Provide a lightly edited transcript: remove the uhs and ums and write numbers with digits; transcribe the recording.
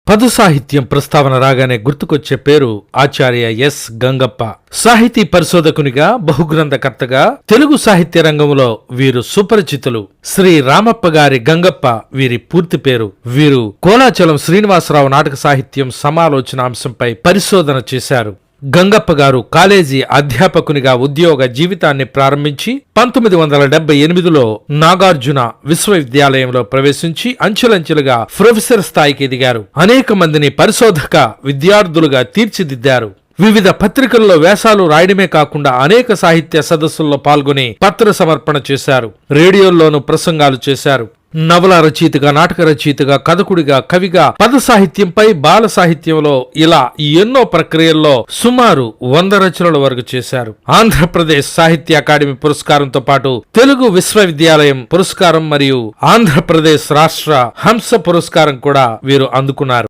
పదు సాహిత్యం ప్రస్తావన రాగానే గుర్తుకొచ్చే పేరు ఆచార్య ఎస్ గంగప్ప. సాహితీ పరిశోధకునిగా, బహుగ్రంథకర్తగా తెలుగు సాహిత్య రంగంలో వీరు సుపరిచితులు. శ్రీ రామప్ప గారి గంగప్ప వీరి పూర్తి పేరు. వీరు కోలాచలం శ్రీనివాసరావు నాటక సాహిత్యం సమాలోచనాంశంపై పరిశోధన చేశారు. గంగప్ప గారు కాలేజీ అధ్యాపకునిగా ఉద్యోగ జీవితాన్ని ప్రారంభించి 1978లో నాగార్జున విశ్వవిద్యాలయంలో ప్రవేశించి అంచెలంచెలుగా ప్రొఫెసర్ స్థాయికి ఎదిగారు. అనేక మందిని పరిశోధక విద్యార్థులుగా తీర్చిదిద్దారు. వివిధ పత్రికల్లో వ్యాసాలు రాయడమే కాకుండా అనేక సాహిత్య సదస్సుల్లో పాల్గొని పత్ర సమర్పణ చేశారు. రేడియోల్లోనూ ప్రసంగాలు చేశారు. నవల రచయితగా, నాటక రచయితగా, కథకుడిగా, కవిగా, పద సాహిత్యంపై, బాల సాహిత్యంలో ఇలా ఎన్నో ప్రక్రియల్లో సుమారు 100 రచనల వరకు చేశారు. ఆంధ్రప్రదేశ్ సాహిత్య అకాడమీ పురస్కారంతో పాటు తెలుగు విశ్వవిద్యాలయం పురస్కారం మరియు ఆంధ్రప్రదేశ్ రాష్ట్ర హంస పురస్కారం కూడా వీరు అందుకున్నారు.